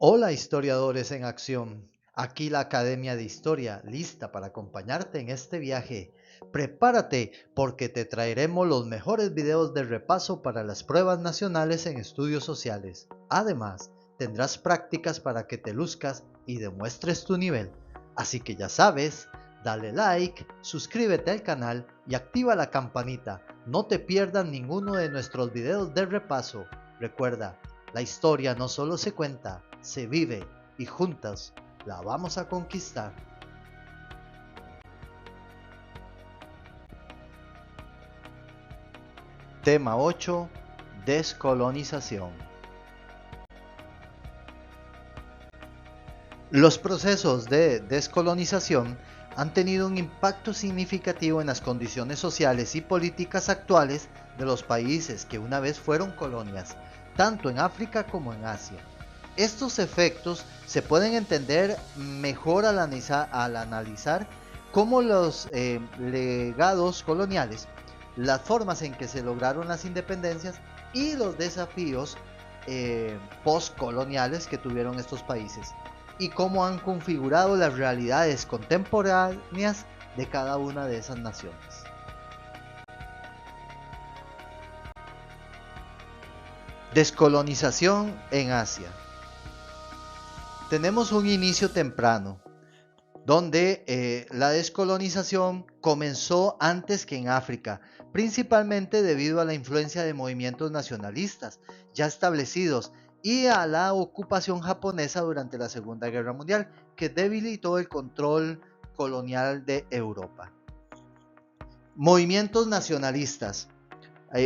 Hola historiadores en acción, aquí la Academia de Historia, lista para acompañarte en este viaje. Prepárate porque te traeremos los mejores videos de repaso para las pruebas nacionales en estudios sociales. Además, tendrás prácticas para que te luzcas y demuestres tu nivel. Así que ya sabes, dale like, suscríbete al canal y activa la campanita. No te pierdas ninguno de nuestros videos de repaso. Recuerda, la historia no solo se cuenta, se vive y juntas la vamos a conquistar. Tema 8. Descolonización. Los procesos de descolonización han tenido un impacto significativo en las condiciones sociales y políticas actuales de los países que una vez fueron colonias, tanto en África como en Asia. Estos efectos se pueden entender mejor al analizar cómo los legados coloniales, las formas en que se lograron las independencias y los desafíos postcoloniales que tuvieron estos países y cómo han configurado las realidades contemporáneas de cada una de esas naciones. Descolonización en Asia. Tenemos un inicio temprano, donde la descolonización comenzó antes que en África, principalmente debido a la influencia de movimientos nacionalistas ya establecidos y a la ocupación japonesa durante la Segunda Guerra Mundial, que debilitó el control colonial de Europa. Movimientos nacionalistas.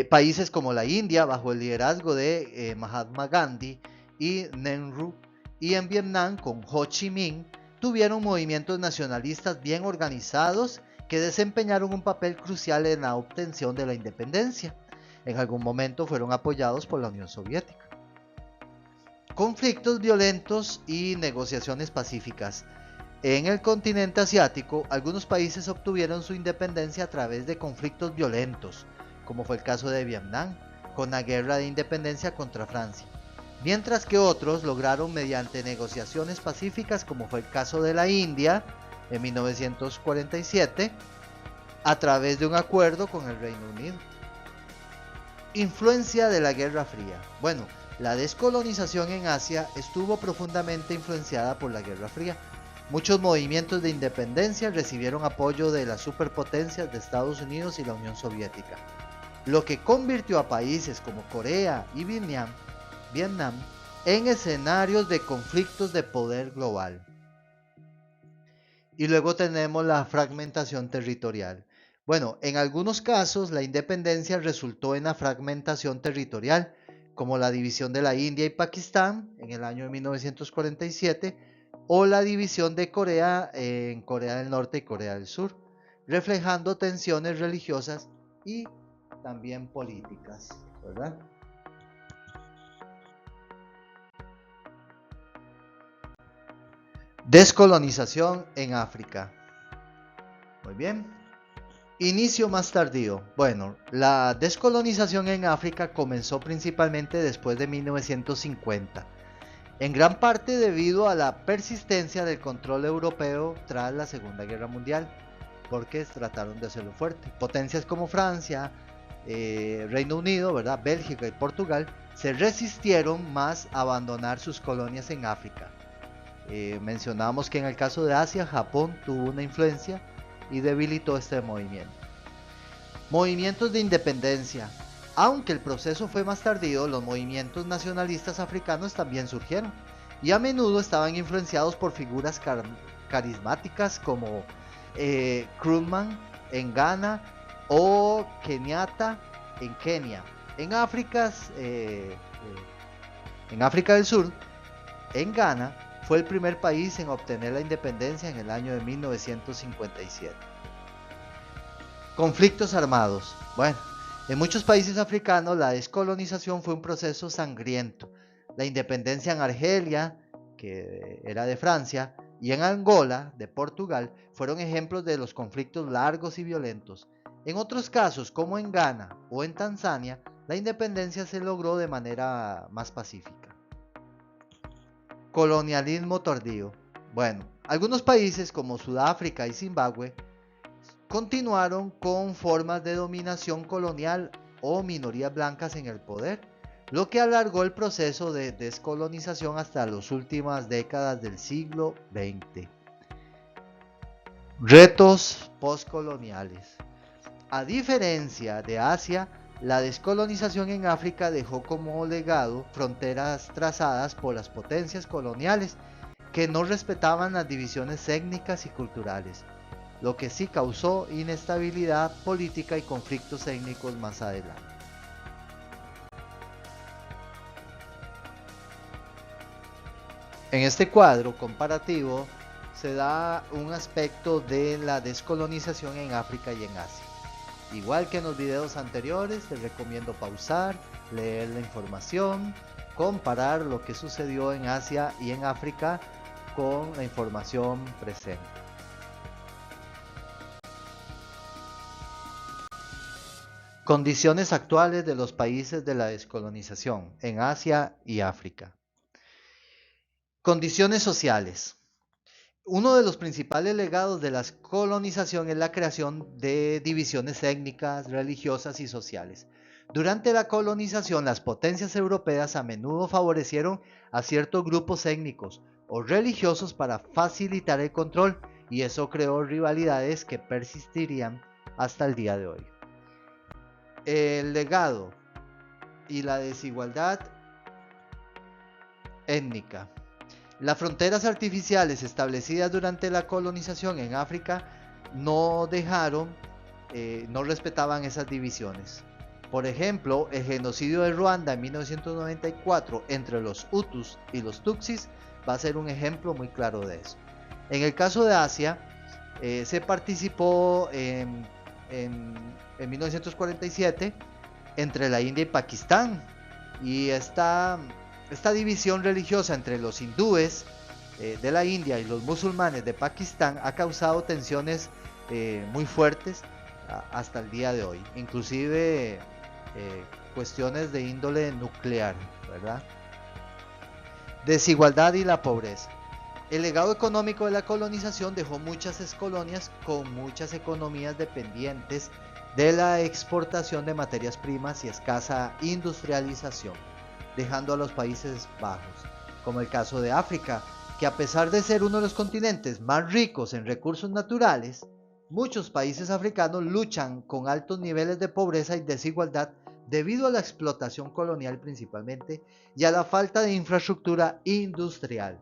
Países como la India, bajo el liderazgo de Mahatma Gandhi y Nehru, y en Vietnam con Ho Chi Minh, tuvieron movimientos nacionalistas bien organizados que desempeñaron un papel crucial en la obtención de la independencia. En algún momento fueron apoyados por la Unión Soviética. Conflictos violentos y negociaciones pacíficas. En el continente asiático, algunos países obtuvieron su independencia a través de conflictos violentos, como fue el caso de Vietnam, con la guerra de independencia contra Francia, mientras que otros lograron mediante negociaciones pacíficas, como fue el caso de la India en 1947, a través de un acuerdo con el Reino Unido. Influencia de la Guerra Fría. Bueno, la descolonización en Asia estuvo profundamente influenciada por la Guerra Fría. Muchos movimientos de independencia recibieron apoyo de las superpotencias de Estados Unidos y la Unión Soviética, lo que convirtió a países como Corea y Vietnam en escenarios de conflictos de poder global. Y luego tenemos la fragmentación territorial. Bueno, en algunos casos la independencia resultó en la fragmentación territorial, como la división de la India y Pakistán en el año de 1947, o la división de Corea en Corea del Norte y Corea del Sur, reflejando tensiones religiosas y también políticas, ¿verdad? Descolonización en África. Muy bien. Inicio más tardío. Bueno, la descolonización en África comenzó principalmente después de 1950, en gran parte debido a la persistencia del control europeo tras la Segunda Guerra Mundial, porque trataron de hacerlo fuerte. Potencias como Francia, Reino Unido, ¿verdad? Bélgica y Portugal se resistieron más a abandonar sus colonias en África. Mencionamos que en el caso de Asia, Japón tuvo una influencia y debilitó este movimiento. Movimientos de independencia. Aunque el proceso fue más tardío, los movimientos nacionalistas africanos también surgieron y a menudo estaban influenciados por figuras carismáticas como Krumah en Ghana o Kenyatta en Kenia. En África, en África del Sur, en Ghana, fue el primer país en obtener la independencia en el año de 1957. Conflictos armados. Bueno, en muchos países africanos la descolonización fue un proceso sangriento. La independencia en Argelia, que era de Francia, y en Angola, de Portugal, fueron ejemplos de los conflictos largos y violentos. En otros casos, como en Ghana o en Tanzania, la independencia se logró de manera más pacífica. Colonialismo tardío. Bueno, algunos países como Sudáfrica y Zimbabue continuaron con formas de dominación colonial o minorías blancas en el poder, lo que alargó el proceso de descolonización hasta las últimas décadas del siglo XX. Retos postcoloniales. A diferencia de Asia, la descolonización en África dejó como legado fronteras trazadas por las potencias coloniales que no respetaban las divisiones étnicas y culturales, lo que sí causó inestabilidad política y conflictos étnicos más adelante. En este cuadro comparativo se da un aspecto de la descolonización en África y en Asia. Igual que en los videos anteriores, te recomiendo pausar, leer la información, comparar lo que sucedió en Asia y en África con la información presente. Condiciones actuales de los países de la descolonización en Asia y África. Condiciones sociales. Uno de los principales legados de la colonización es la creación de divisiones étnicas, religiosas y sociales. Durante la colonización, las potencias europeas a menudo favorecieron a ciertos grupos étnicos o religiosos para facilitar el control, y eso creó rivalidades que persistirían hasta el día de hoy. El legado y la desigualdad étnica. Las fronteras artificiales establecidas durante la colonización en África no respetaban esas divisiones. Por ejemplo, el genocidio de Ruanda en 1994 entre los Hutus y los Tutsis va a ser un ejemplo muy claro de eso. En el caso de Asia, se participó en 1947 entre la India y Pakistán, y esta división religiosa entre los hindúes de la India y los musulmanes de Pakistán ha causado tensiones muy fuertes hasta el día de hoy, inclusive cuestiones de índole nuclear, ¿verdad? Desigualdad y la pobreza. El legado económico de la colonización dejó muchas excolonias con muchas economías dependientes de la exportación de materias primas y escasa industrialización, dejando a los Países Bajos, como el caso de África, que a pesar de ser uno de los continentes más ricos en recursos naturales, muchos países africanos luchan con altos niveles de pobreza y desigualdad debido a la explotación colonial principalmente y a la falta de infraestructura industrial.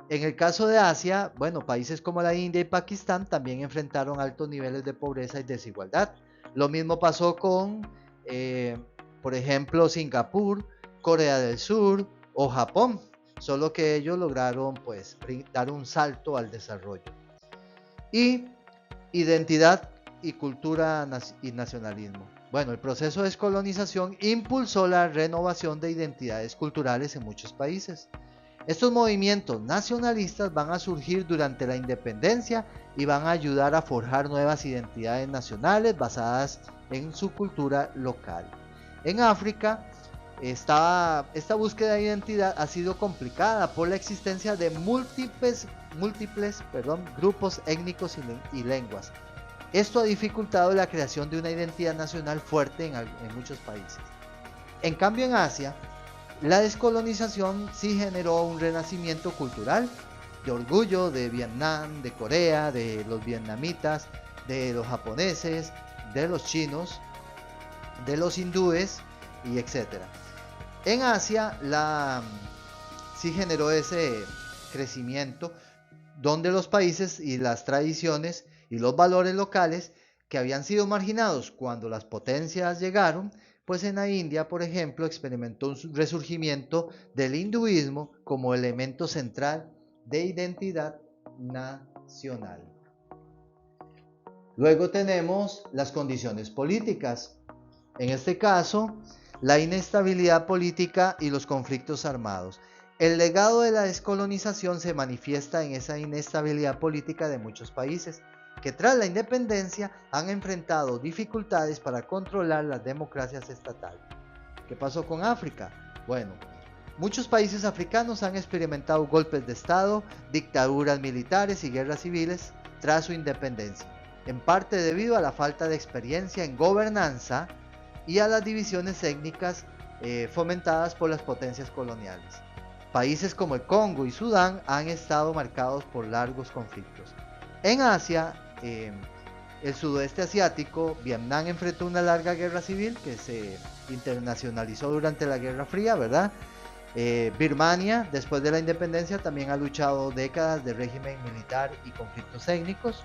En el caso de Asia, bueno, países como la India y Pakistán también enfrentaron altos niveles de pobreza y desigualdad. Lo mismo pasó con, por ejemplo, Singapur, Corea del Sur o Japón, solo que ellos lograron pues dar un salto al desarrollo. Y identidad y cultura y nacionalismo. Bueno, el proceso de descolonización impulsó la renovación de identidades culturales en muchos países. Estos movimientos nacionalistas van a surgir durante la independencia y van a ayudar a forjar nuevas identidades nacionales basadas en su cultura local. En África, esta búsqueda de identidad ha sido complicada por la existencia de múltiples grupos étnicos y lenguas. Esto ha dificultado la creación de una identidad nacional fuerte en muchos países. En cambio, en Asia, la descolonización sí generó un renacimiento cultural de orgullo de Vietnam, de Corea, de los vietnamitas, de los japoneses, de los chinos, de los hindúes y etc. En Asia sí generó ese crecimiento donde los países y las tradiciones y los valores locales que habían sido marginados cuando las potencias llegaron, pues en la India, por ejemplo, experimentó un resurgimiento del hinduismo como elemento central de identidad nacional. Luego tenemos las condiciones políticas. En este caso, la inestabilidad política y los conflictos armados. El legado de la descolonización se manifiesta en esa inestabilidad política de muchos países, que tras la independencia han enfrentado dificultades para controlar las democracias estatales. ¿Qué pasó con África? Bueno, Muchos países africanos han experimentado golpes de Estado, dictaduras militares y guerras civiles tras su independencia, en parte debido a la falta de experiencia en gobernanza y a las divisiones étnicas fomentadas por las potencias coloniales. Países como el Congo y Sudán han estado marcados por largos conflictos. En Asia, el sudoeste asiático, Vietnam enfrentó una larga guerra civil que se internacionalizó durante la Guerra Fría, ¿verdad? Birmania, después de la independencia, también ha luchado décadas de régimen militar y conflictos étnicos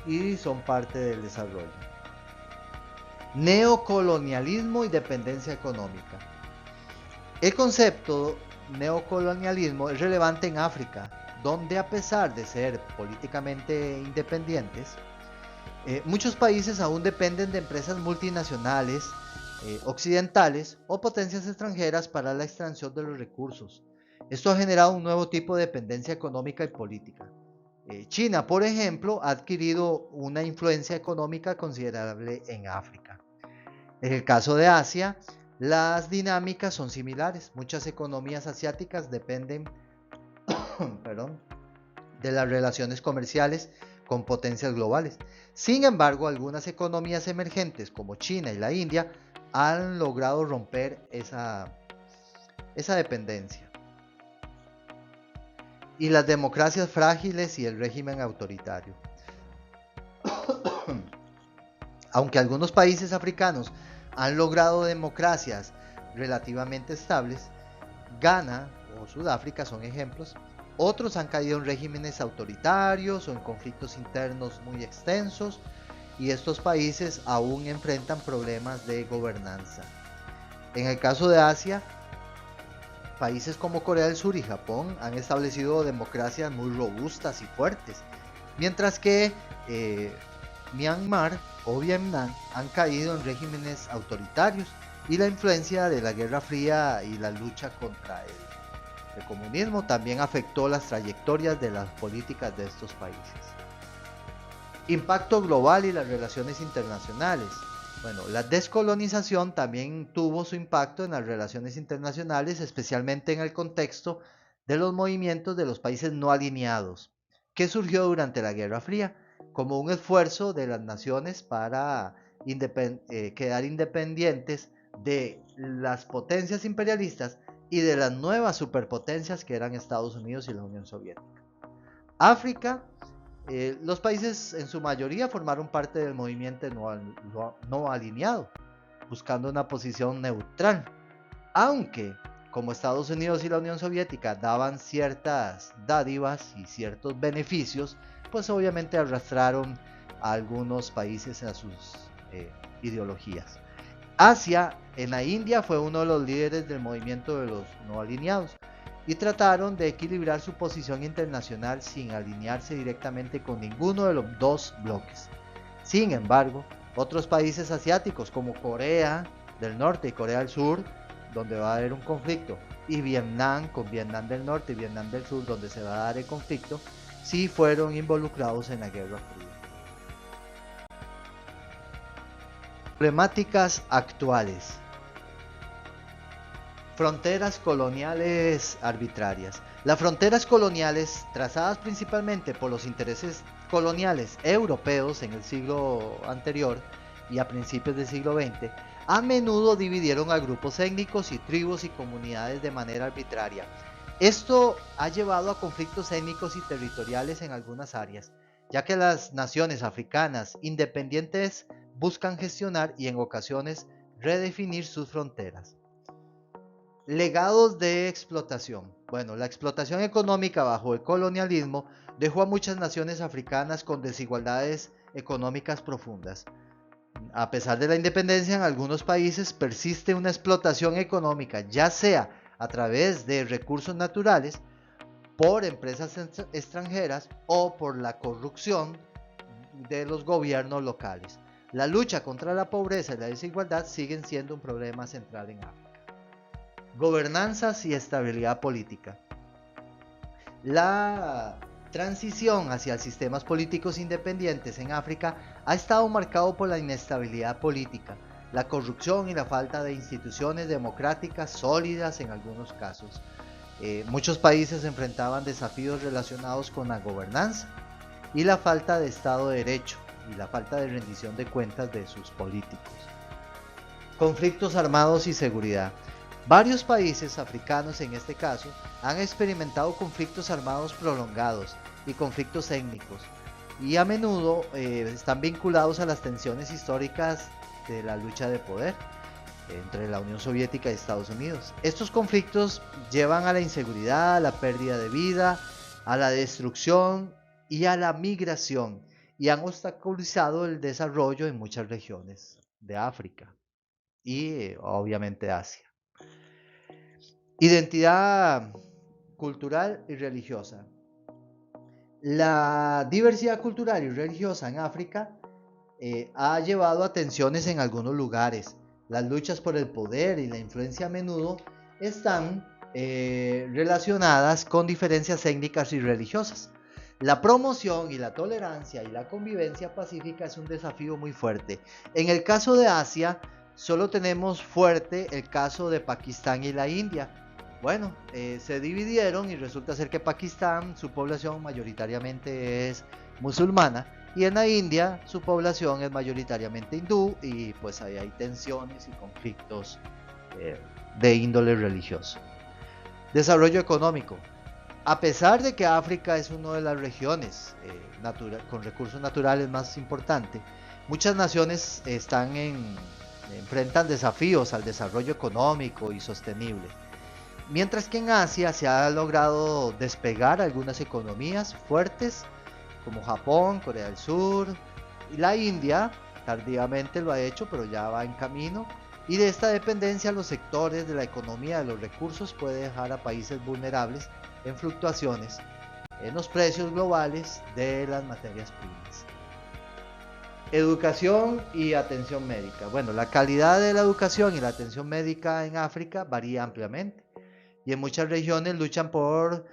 y son parte del desarrollo. Neocolonialismo y dependencia económica. El concepto neocolonialismo es relevante en África, donde a pesar de ser políticamente independientes, muchos países aún dependen de empresas multinacionales occidentales o potencias extranjeras para la extracción de los recursos. Esto ha generado un nuevo tipo de dependencia económica y política. China, por ejemplo, ha adquirido una influencia económica considerable en África. En el caso de Asia, las dinámicas son similares. Muchas economías asiáticas dependen de las relaciones comerciales con potencias globales. Sin embargo, algunas economías emergentes como China y la India han logrado romper esa dependencia. Y las democracias frágiles y el régimen autoritario. Aunque algunos países africanos han logrado democracias relativamente estables, Ghana o Sudáfrica son ejemplos, otros han caído en regímenes autoritarios o en conflictos internos muy extensos, y estos países aún enfrentan problemas de gobernanza. En el caso de Asia, países como Corea del Sur y Japón han establecido democracias muy robustas y fuertes, mientras que Myanmar o Vietnam han caído en regímenes autoritarios, y la influencia de la Guerra Fría y la lucha contra el comunismo también afectó las trayectorias de las políticas de estos países. Impacto global y las relaciones internacionales. Bueno, la descolonización también tuvo su impacto en las relaciones internacionales, especialmente en el contexto de los movimientos de los países no alineados, que surgió durante la Guerra Fría, como un esfuerzo de las naciones para quedar independientes de las potencias imperialistas y de las nuevas superpotencias que eran Estados Unidos y la Unión Soviética. África. Los países en su mayoría formaron parte del movimiento no alineado, buscando una posición neutral, aunque como Estados Unidos y la Unión Soviética daban ciertas dádivas y ciertos beneficios, pues obviamente arrastraron a algunos países a sus ideologías. Asia, en la India, fue uno de los líderes del movimiento de los no alineados, y trataron de equilibrar su posición internacional sin alinearse directamente con ninguno de los dos bloques. Sin embargo, otros países asiáticos como Corea del Norte y Corea del Sur, donde va a haber un conflicto, y Vietnam, con Vietnam del Norte y Vietnam del Sur, donde se va a dar el conflicto, sí fueron involucrados en la Guerra Fría. Problemáticas actuales. Fronteras coloniales arbitrarias. Las fronteras coloniales, trazadas principalmente por los intereses coloniales europeos en el siglo anterior y a principios del siglo XX, a menudo dividieron a grupos étnicos y tribus y comunidades de manera arbitraria. Esto ha llevado a conflictos étnicos y territoriales en algunas áreas, ya que las naciones africanas independientes buscan gestionar y en ocasiones redefinir sus fronteras. Legados de explotación. Bueno, la explotación económica bajo el colonialismo dejó a muchas naciones africanas con desigualdades económicas profundas. A pesar de la independencia, en algunos países persiste una explotación económica, ya sea a través de recursos naturales, por empresas extranjeras o por la corrupción de los gobiernos locales. La lucha contra la pobreza y la desigualdad siguen siendo un problema central en África. Gobernanzas y estabilidad política. La transición hacia sistemas políticos independientes en África ha estado marcado por la inestabilidad política, la corrupción y la falta de instituciones democráticas sólidas en algunos casos. Muchos países enfrentaban desafíos relacionados con la gobernanza y la falta de Estado de Derecho y la falta de rendición de cuentas de sus políticos. Conflictos armados y seguridad. Varios países africanos en este caso han experimentado conflictos armados prolongados y conflictos étnicos y a menudo están vinculados a las tensiones históricas de la lucha de poder entre la Unión Soviética y Estados Unidos. Estos conflictos llevan a la inseguridad, a la pérdida de vida, a la destrucción y a la migración y han obstaculizado el desarrollo en muchas regiones de África y obviamente Asia. Identidad cultural y religiosa. La diversidad cultural y religiosa en África ha llevado a tensiones en algunos lugares. Las luchas por el poder y la influencia a menudo están relacionadas con diferencias étnicas y religiosas. La promoción y la tolerancia y la convivencia pacífica es un desafío muy fuerte. En el caso de Asia, solo tenemos fuerte el caso de Pakistán y la India. Bueno, se dividieron y resulta ser que Pakistán, su población mayoritariamente es musulmana, y en la India su población es mayoritariamente hindú y pues ahí hay tensiones y conflictos de índole religioso. Desarrollo económico. A pesar de que África es una de las regiones con recursos naturales más importantes, muchas naciones enfrentan desafíos al desarrollo económico y sostenible. Mientras que en Asia se ha logrado despegar algunas economías fuertes como Japón, Corea del Sur y la India, tardíamente lo ha hecho pero ya va en camino, y de esta dependencia los sectores de la economía de los recursos puede dejar a países vulnerables en fluctuaciones en los precios globales de las materias primas. Educación y atención médica. Bueno, la calidad de la educación y la atención médica en África varía ampliamente y en muchas regiones luchan por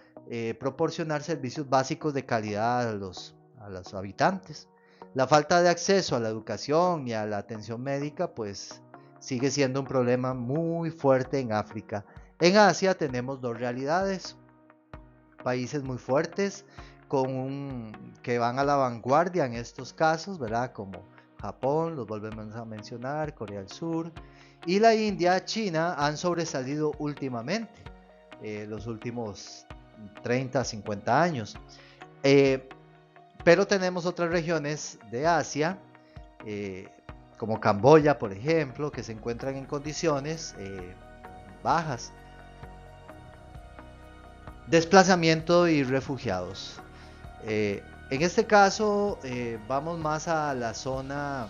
proporcionar servicios básicos de calidad a los habitantes. La falta de acceso a la educación y a la atención médica pues sigue siendo un problema muy fuerte en África. En Asia tenemos dos realidades: países muy fuertes que van a la vanguardia en estos casos, ¿verdad? Como Japón, los volvemos a mencionar, Corea del Sur, y la India, China han sobresalido últimamente, los últimos 30, 50 años. Pero tenemos otras regiones de Asia, como Camboya, por ejemplo, que se encuentran en condiciones bajas. Desplazamiento y refugiados. En este caso vamos más a la zona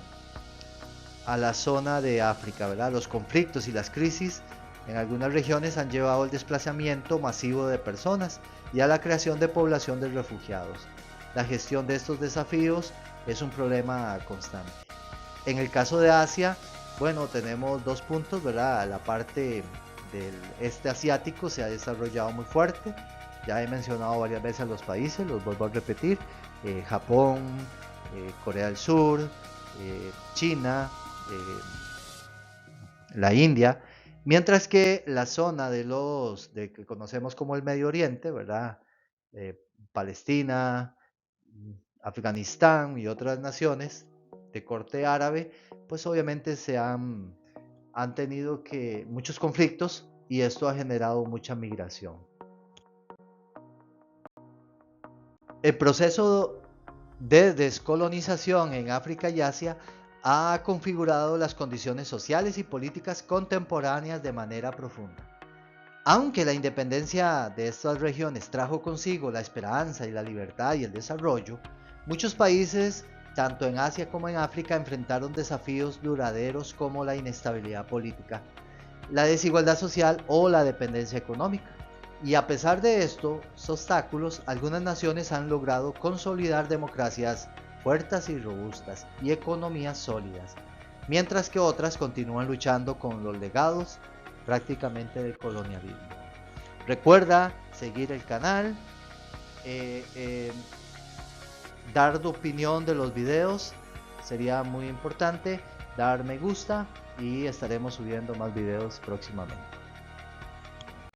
de África, ¿verdad? Los conflictos y las crisis en algunas regiones han llevado al desplazamiento masivo de personas y a la creación de población de refugiados. La gestión de estos desafíos es un problema constante. En el caso de Asia, bueno, tenemos dos puntos, ¿verdad? La parte del este asiático se ha desarrollado muy fuerte. Ya he mencionado varias veces los países, los vuelvo a repetir: Japón, Corea del Sur, China, la India. Mientras que la zona que conocemos como el Medio Oriente, ¿verdad? Palestina, Afganistán y otras naciones de corte árabe, pues obviamente han tenido muchos conflictos y esto ha generado mucha migración. El proceso de descolonización en África y Asia ha configurado las condiciones sociales y políticas contemporáneas de manera profunda. Aunque la independencia de estas regiones trajo consigo la esperanza y la libertad y el desarrollo, muchos países, tanto en Asia como en África, enfrentaron desafíos duraderos como la inestabilidad política, la desigualdad social o la dependencia económica. Y a pesar de estos obstáculos, algunas naciones han logrado consolidar democracias fuertes y robustas y economías sólidas, mientras que otras continúan luchando con los legados prácticamente del colonialismo. Recuerda seguir el canal, dar tu opinión de los videos, sería muy importante, dar me gusta y estaremos subiendo más videos próximamente.